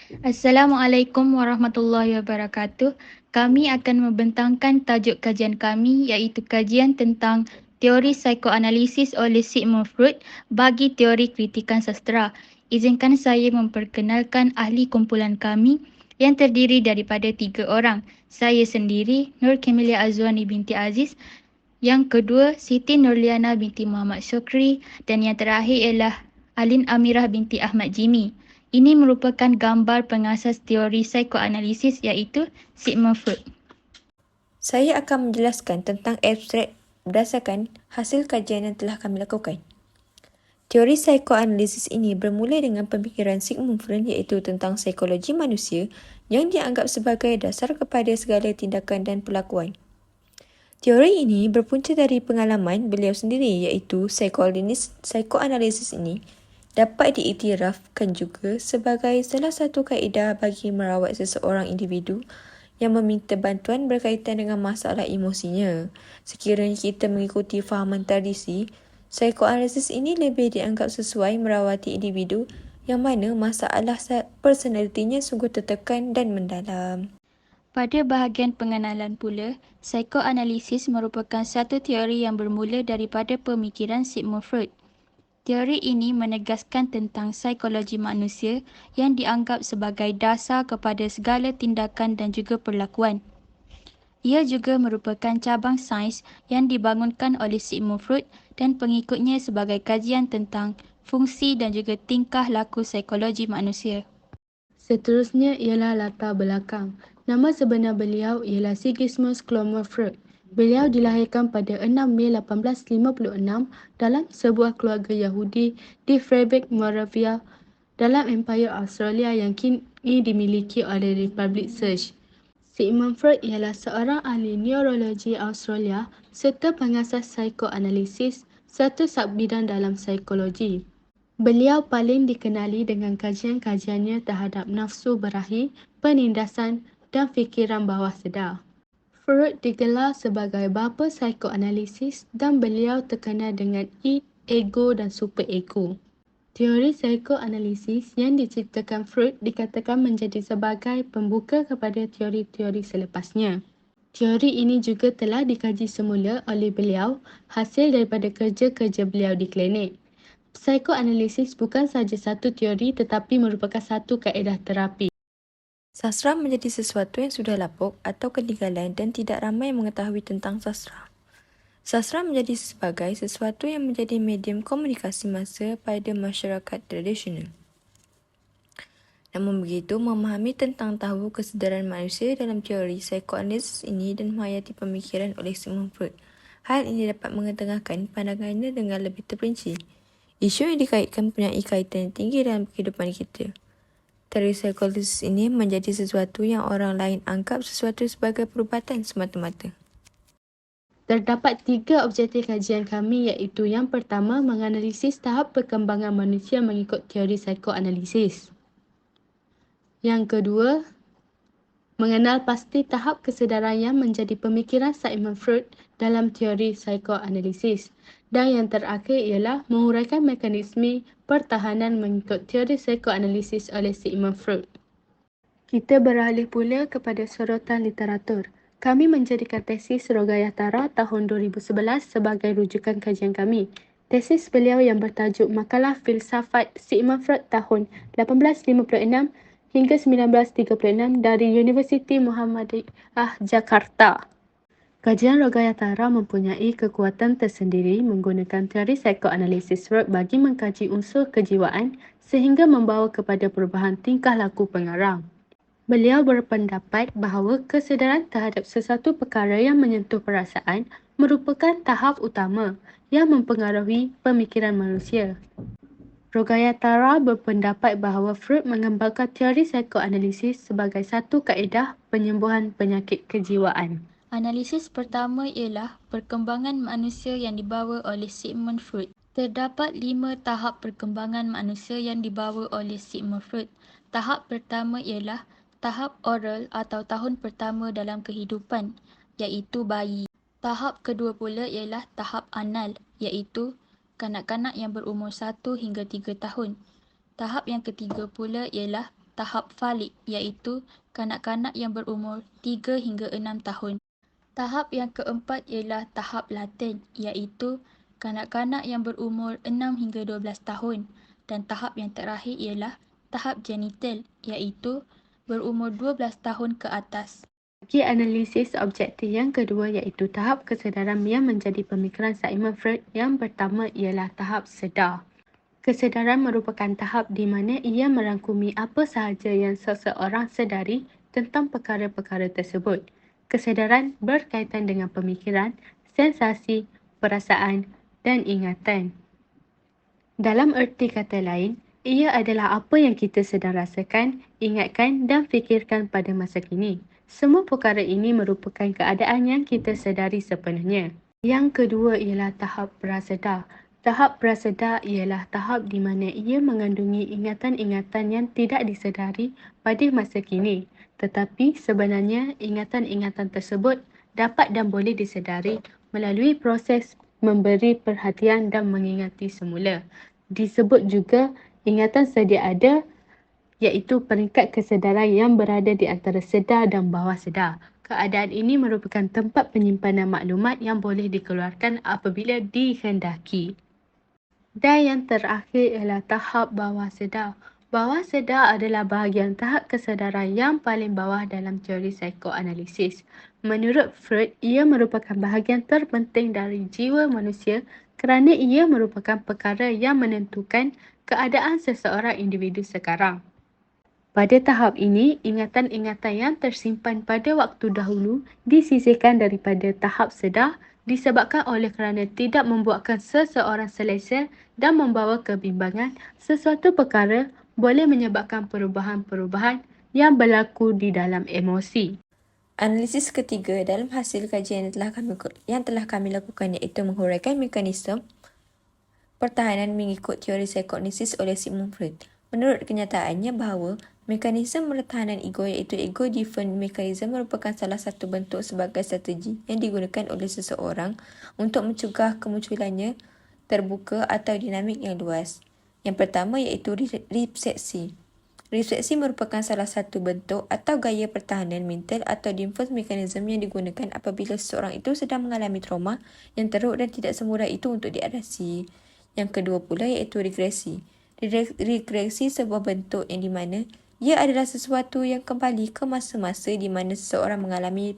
Assalamualaikum warahmatullahi wabarakatuh. Kami akan membentangkan tajuk kajian kami iaitu kajian tentang teori psikoanalisis oleh Sigmund Freud bagi teori kritikan sastera. Izinkan saya memperkenalkan ahli kumpulan kami yang terdiri daripada 3 orang. Saya sendiri, Nur Kamilia Azwani binti Aziz. Yang kedua, Siti Nurliana binti Muhammad Syukri. Dan yang terakhir ialah Alin Amirah binti Ahmad Jimmy. Ini merupakan gambar pengasas teori psikoanalisis iaitu Sigmund Freud. Saya akan menjelaskan tentang abstrak berdasarkan hasil kajian yang telah kami lakukan. Teori psikoanalisis ini bermula dengan pemikiran Sigmund Freud iaitu tentang psikologi manusia yang dianggap sebagai dasar kepada segala tindakan dan perlakuan. Teori ini berpunca dari pengalaman beliau sendiri iaitu psikoanalisis ini dapat diiktirafkan juga sebagai salah satu kaedah bagi merawat seseorang individu yang meminta bantuan berkaitan dengan masalah emosinya. Sekiranya kita mengikuti fahaman tradisi, psikoanalisis ini lebih dianggap sesuai merawati individu yang mana masalah personalitinya sungguh tertekan dan mendalam. Pada bahagian pengenalan pula, psikoanalisis merupakan satu teori yang bermula daripada pemikiran Sigmund Freud. Teori ini menegaskan tentang psikologi manusia yang dianggap sebagai dasar kepada segala tindakan dan juga perlakuan. Ia juga merupakan cabang sains yang dibangunkan oleh Sigmund Freud dan pengikutnya sebagai kajian tentang fungsi dan juga tingkah laku psikologi manusia. Seterusnya ialah latar belakang. Nama sebenar beliau ialah Sigismund Clement Freud. Beliau dilahirkan pada 6 Mei 1856 dalam sebuah keluarga Yahudi di Freiburg, Moravia, dalam Empire Australia yang kini dimiliki oleh Republik Czech. Sigmund Freud ialah seorang ahli neurologi Australia serta pengasas psikoanalisis, satu subbidang dalam psikologi. Beliau paling dikenali dengan kajian-kajiannya terhadap nafsu berahi, penindasan dan fikiran bawah sedar. Freud digelar sebagai bapa psikoanalisis dan beliau terkenal dengan id, ego dan superego. Teori psikoanalisis yang diciptakan Freud dikatakan menjadi sebagai pembuka kepada teori-teori selepasnya. Teori ini juga telah dikaji semula oleh beliau hasil daripada kerja-kerja beliau di klinik. Psikoanalisis bukan sahaja satu teori tetapi merupakan satu kaedah terapi. Sastra menjadi sesuatu yang sudah lapuk atau ketinggalan dan tidak ramai yang mengetahui tentang sastra. Sastra menjadi sebagai sesuatu yang menjadi medium komunikasi masa pada masyarakat tradisional. Namun begitu, memahami tentang tahu kesedaran manusia dalam teori psikoanalisis ini dan menghayati pemikiran oleh Sigmund Freud. Hal ini dapat mengetengahkan pandangannya dengan lebih terperinci. Isu yang dikaitkan mempunyai kaitan yang tinggi dalam kehidupan kita. Teori psikologis ini menjadi sesuatu yang orang lain anggap sesuatu sebagai perubatan semata-mata. Terdapat 3 objektif kajian kami iaitu yang pertama, menganalisis tahap perkembangan manusia mengikut teori psikoanalisis. Yang kedua, mengenal pasti tahap kesedaran yang menjadi pemikiran Sigmund Freud dalam teori psikoanalisis. Dan yang terakhir ialah menguraikan mekanisme pertahanan mengikut teori psikoanalisis oleh Sigmund Freud. Kita beralih pula kepada sorotan literatur. Kami menjadikan tesis Rogayatara tahun 2011 sebagai rujukan kajian kami. Tesis beliau yang bertajuk Makalah Filsafat Sigmund Freud tahun 1856 hingga 1936 dari Universiti Muhammadiyah Jakarta. Kajian Rogayatara mempunyai kekuatan tersendiri menggunakan teori psikoanalisis Freud bagi mengkaji unsur kejiwaan sehingga membawa kepada perubahan tingkah laku pengarang. Beliau berpendapat bahawa kesedaran terhadap sesuatu perkara yang menyentuh perasaan merupakan tahap utama yang mempengaruhi pemikiran manusia. Rogayatara berpendapat bahawa Freud mengembangkan teori psikoanalisis sebagai satu kaedah penyembuhan penyakit kejiwaan. Analisis pertama ialah perkembangan manusia yang dibawa oleh Sigmund Freud. Terdapat 5 tahap perkembangan manusia yang dibawa oleh Sigmund Freud. Tahap pertama ialah tahap oral atau tahun pertama dalam kehidupan, iaitu bayi. Tahap kedua pula ialah tahap anal, iaitu kanak-kanak yang berumur 1 hingga 3 tahun. Tahap yang ketiga pula ialah tahap falik, iaitu kanak-kanak yang berumur 3 hingga 6 tahun. Tahap yang keempat ialah tahap laten, iaitu kanak-kanak yang berumur 6 hingga 12 tahun. Dan tahap yang terakhir ialah tahap genital, iaitu berumur 12 tahun ke atas. Bagi analisis objektif yang kedua iaitu tahap kesedaran yang menjadi pemikiran Sigmund Freud, yang pertama ialah tahap sedar. Kesedaran merupakan tahap di mana ia merangkumi apa sahaja yang seseorang sedari tentang perkara-perkara tersebut. Kesedaran berkaitan dengan pemikiran, sensasi, perasaan dan ingatan. Dalam erti kata lain, ia adalah apa yang kita sedang rasakan, ingatkan dan fikirkan pada masa kini. Semua perkara ini merupakan keadaan yang kita sedari sepenuhnya. Yang kedua ialah tahap prasedar. Tahap prasedar ialah tahap di mana ia mengandungi ingatan-ingatan yang tidak disedari pada masa kini. Tetapi sebenarnya ingatan-ingatan tersebut dapat dan boleh disedari melalui proses memberi perhatian dan mengingati semula. Disebut juga ingatan sedia ada, iaitu peringkat kesedaran yang berada di antara sedar dan bawah sedar. Keadaan ini merupakan tempat penyimpanan maklumat yang boleh dikeluarkan apabila dikehendaki. Dan yang terakhir ialah tahap bawah sedar. Bawah sedar adalah bahagian tahap kesedaran yang paling bawah dalam teori psikoanalisis. Menurut Freud, ia merupakan bahagian terpenting dari jiwa manusia kerana ia merupakan perkara yang menentukan keadaan seseorang individu sekarang. Pada tahap ini, ingatan-ingatan yang tersimpan pada waktu dahulu disisihkan daripada tahap sedar disebabkan oleh kerana tidak membuatkan seseorang selesa dan membawa kebimbangan. Sesuatu perkara boleh menyebabkan perubahan-perubahan yang berlaku di dalam emosi. Analisis ketiga dalam hasil kajian yang telah kami lakukan iaitu menghuraikan mekanisme pertahanan mengikut teori psikoanalisis oleh Sigmund Freud. Menurut kenyataannya bahawa mekanisme pertahanan ego iaitu ego defense mechanism merupakan salah satu bentuk sebagai strategi yang digunakan oleh seseorang untuk mencegah kemunculannya terbuka atau dinamik yang luas. Yang pertama iaitu refleksi. Refleksi merupakan salah satu bentuk atau gaya pertahanan mental atau defense mechanism yang digunakan apabila seseorang itu sedang mengalami trauma yang teruk dan tidak semudah itu untuk diatasi. Yang kedua pula iaitu regresi. Regresi sebuah bentuk yang di mana ia adalah sesuatu yang kembali ke masa-masa di mana seseorang mengalami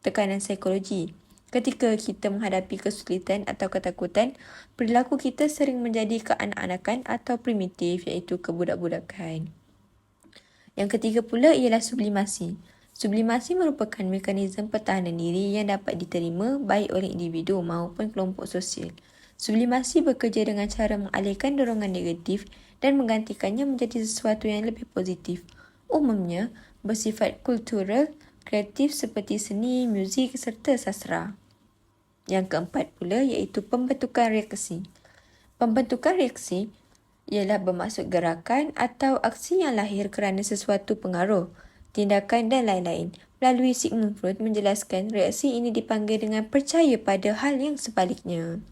tekanan psikologi. Ketika kita menghadapi kesulitan atau ketakutan, perilaku kita sering menjadi kekanak-kanakan atau primitif iaitu kebudak-budakan. Yang ketiga pula ialah sublimasi. Sublimasi merupakan mekanisme pertahanan diri yang dapat diterima baik oleh individu maupun kelompok sosial. Sublimasi bekerja dengan cara mengalihkan dorongan negatif dan menggantikannya menjadi sesuatu yang lebih positif. Umumnya, bersifat kultural, kreatif seperti seni, muzik serta sastra. Yang keempat pula iaitu pembentukan reaksi. Pembentukan reaksi ialah bermaksud gerakan atau aksi yang lahir kerana sesuatu pengaruh, tindakan dan lain-lain. Melalui Sigmund Freud menjelaskan reaksi ini dipanggil dengan percaya pada hal yang sebaliknya.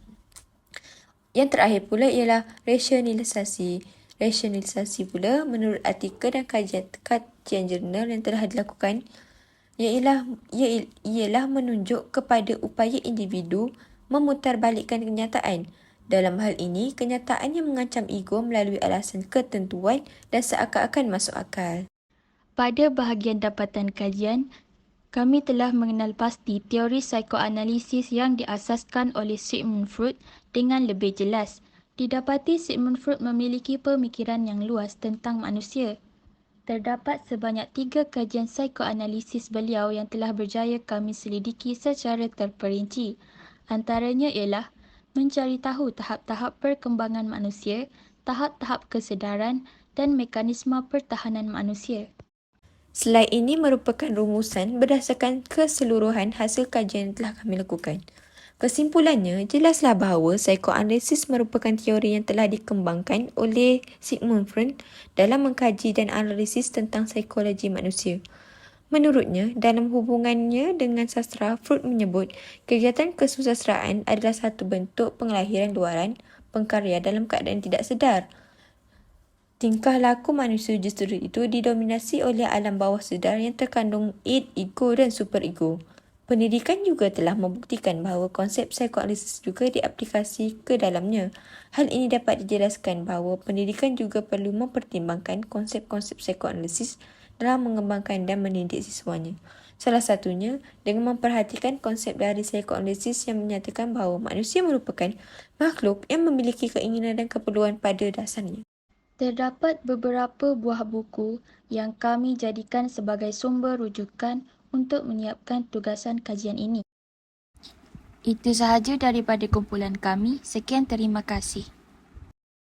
Yang terakhir pula ialah rasionalisasi. Rasionalisasi pula menurut artikel dan kajian jurnal yang telah dilakukan ialah menunjuk kepada upaya individu memutarbalikkan kenyataan. Dalam hal ini, kenyataan yang mengancam ego melalui alasan ketentuan dan seakan-akan masuk akal. Pada bahagian dapatan kajian, kami telah mengenal pasti teori psikoanalisis yang diasaskan oleh Sigmund Freud dengan lebih jelas. Didapati Sigmund Freud memiliki pemikiran yang luas tentang manusia. Terdapat sebanyak 3 kajian psikoanalisis beliau yang telah berjaya kami selidiki secara terperinci. Antaranya ialah mencari tahu tahap-tahap perkembangan manusia, tahap-tahap kesedaran dan mekanisme pertahanan manusia. Slide ini merupakan rumusan berdasarkan keseluruhan hasil kajian yang telah kami lakukan. Kesimpulannya, jelaslah bahawa psikoanalisis merupakan teori yang telah dikembangkan oleh Sigmund Freud dalam mengkaji dan analisis tentang psikologi manusia. Menurutnya, dalam hubungannya dengan sastra, Freud menyebut kegiatan kesusastraan adalah satu bentuk penglahiran luaran pengkarya dalam keadaan tidak sedar. Tingkah laku manusia justru itu didominasi oleh alam bawah sedar yang terkandung id, ego dan superego. Pendidikan juga telah membuktikan bahawa konsep psikoanalisis juga diaplikasi ke dalamnya. Hal ini dapat dijelaskan bahawa pendidikan juga perlu mempertimbangkan konsep-konsep psikoanalisis dalam mengembangkan dan mendidik siswanya. Salah satunya dengan memperhatikan konsep dari psikoanalisis yang menyatakan bahawa manusia merupakan makhluk yang memiliki keinginan dan keperluan pada dasarnya. Terdapat beberapa buah buku yang kami jadikan sebagai sumber rujukan untuk menyiapkan tugasan kajian ini. Itu sahaja daripada kumpulan kami. Sekian, terima kasih.